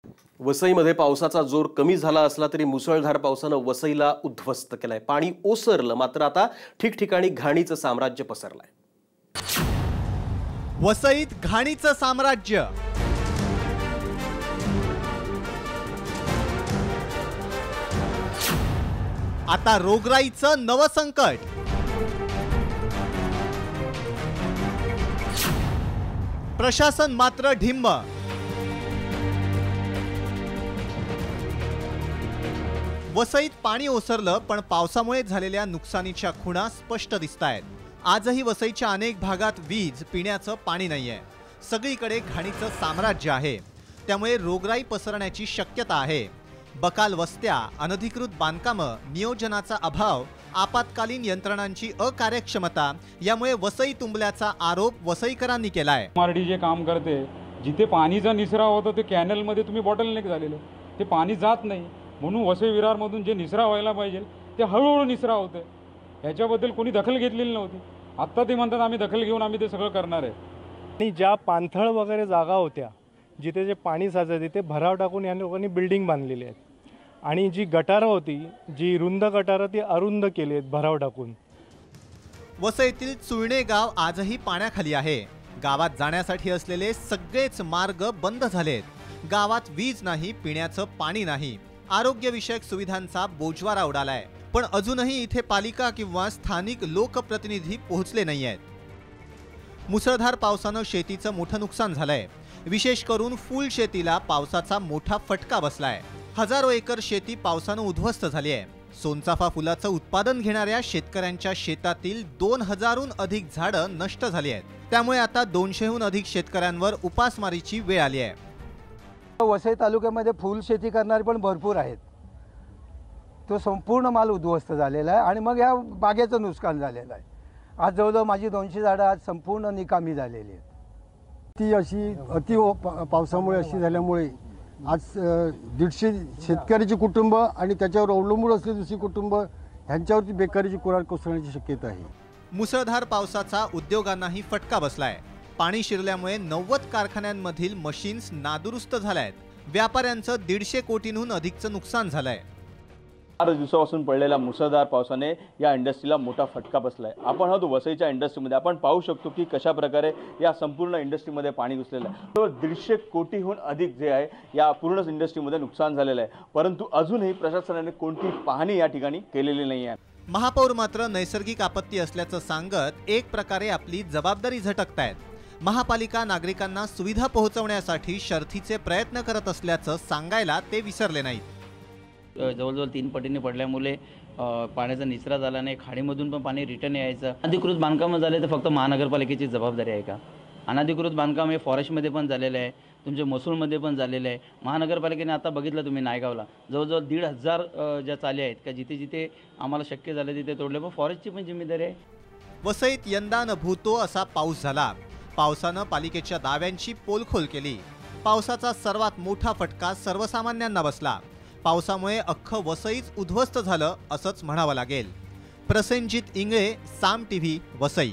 वसईमध्ये पावसाचा जोर कमी झाला असला तरी मुसळधार पावसानं वसईला उद्ध्वस्त केलाय। पाणी ओसरलं, मात्र आता ठिकठिकाणी घाणीचं साम्राज्य पसरलंय। वसईत घाणीचं साम्राज्य। आता रोगराईचं नवं संकट। प्रशासन मात्र ढिम्म। वसईत पाणी ओसरलं, पण पावसामुळे झालेल्या नुकसानीच्या खुणा स्पष्ट दिसतायत। आजही वसईच्या अनेक भागात वीज, पिण्याचं पाणी नाहीये। सगळीकडे घाणीचं साम्राज्य आहे, त्यामुळे रोगराई पसरण्याची शक्यता आहे। बकाल वस्त्या, अनधिकृत बांधकामं, नियोजनाचा अभाव, आपत्कालीन यंत्रणांची अकार्यक्षमता यामुळे वसई तुंबल्याचा आरोप वसईकरांनी केलाय। एमआरडी जे काम करते, जिथे पाणीचा निसराव होतो ते कॅनलमध्ये तुम्ही बॉटलनेक झालेलं, ते पाणी जात नाही, म्हणून वसई विरारमधून जे निसराव व्हायला पाहिजे ते हळूहळू निसराव होते। ह्याच्याबद्दल कोणी दखल घेतलेली नव्हती। आत्ता ते म्हणतात आम्ही दखल घेऊन आम्ही ते सगळं करणार आहे। आणि ज्या पाणथळ वगैरे जागा होत्या, जिथे जे पाणी साचायचं तिथे भराव टाकून या लोकांनी बिल्डिंग बांधलेली आहेत। आणि जी गटारं होती, जी रुंद गटारं ती अरुंद केली आहेत भराव टाकून। वसईतील चुळणे गाव आजही पाण्याखाली आहे। गावात जाण्यासाठी असलेले सगळेच मार्ग बंद झालेत। गावात वीज नाही, पिण्याचं पाणी नाही, आरोग्यविषयक सुविधांचा बोजवारा उडालाय। पण अजूनही इथे पालिका किंवा स्थानिक लोकप्रतिनिधी पोहोचले नाहीयेत। मुसळधार पावसानं शेतीचं मोठं नुकसान झालंय। विशेष करून फूल शेतीला पावसाचा मोठा फटका बसलाय। हजारो एकर शेती पावसानं उद्ध्वस्त झाली आहे। सोनचाफा फुलाचं उत्पादन घेणाऱ्या शेतकऱ्यांच्या शेतातील 2000हून अधिक झाडं नष्ट झाली आहेत। त्यामुळे आता 200हून अधिक शेतकऱ्यांवर उपासमारीची वेळ आली आहे। वसई तालुक्यामध्ये फूल शेती करणारे पण भरपूर आहेत। तो संपूर्ण माल उद्ध्वस्त झालेला आहे आणि मग या बागेचं नुकसान झालेलं आहे। आज जवळजवळ माझी 200 झाडं आज संपूर्ण निकामी झालेली आहेत। ती अशी पावसामुळे अशी झाल्यामुळे आज 150 शेतकऱ्याची कुटुंब आणि त्याच्यावर अवलंबून असलेली दुसरी कुटुंब ह्यांच्यावरती बेकारीची कुऱ्हाड कोसळण्याची शक्यता आहे। मुसळधार पावसाचा उद्योगांनाही फटका बसलाय। पाणी शिरल्यामुळे 90 कारखान्यांमधील मशीन्स नादुरुस्त झाल्यात। व्यापाऱ्यांचं 150 कोटींहून अधिकचं नुकसान झालंय। 4 दिवसापासून पडलेल्या मुसळधार पावसाने या इंडस्ट्रीला मोठा फटका बसलाय। आपण आहोत वसईच्या इंडस्ट्रीमध्ये। आपण पाहू शकतो की कशा प्रकारे या संपूर्ण इंडस्ट्रीमध्ये पाणी घुसलेलं आहे। तर 150 कोटीहून अधिक जे आहे या पूर्ण इंडस्ट्रीमध्ये नुकसान झालेलं आहे, परंतु अजूनही प्रशासनाने कोणती पाहणी या ठिकाणी केलेली नाही आहे। महापौर मात्र नैसर्गिक आपत्ती असल्याचं सांगत एक प्रकारे आपली जबाबदारी झटकतायत। महापालिका नागरिकांना सुविधा पोहोचवण्यासाठी शर्थीचे प्रयत्न करत असल्याचं सांगायला ते विसरले नाहीत। जवळजवळ 3 पटीने पडल्यामुळे पाण्याचा निचरा झाला नाही, खाडीमधून पण पाणी रिटर्न यायचं। अनधिकृत बांधकाम झाले तर फक्त महानगरपालिकेची जबाबदारी आहे का? अनधिकृत बांधकाम हे फॉरेस्टमध्ये पण झालेलं आहे, तुमच्या महसूलमध्ये पण झालेलं आहे। महानगरपालिकेने आता बघितलं तुम्ही नायगावला जवळजवळ 1,500 ज्या चाली आहेत का जिथे जिथे आम्हाला शक्य झालं तिथे तोडले, पण फॉरेस्टची पण जिम्मेदारी आहे। वसईत यंदा न भूतो असा पाऊस झाला। पावसानं पालिकेच्या दाव्यांची पोलखोल केली। पावसाचा सर्वात मोठा फटका सर्वसामान्यांना बसला। पावसामुळे अख्खं वसईच उद्ध्वस्त झालं असंच म्हणावं लागेल। प्रसेनजित इंगळे, साम टीव्ही, वसई।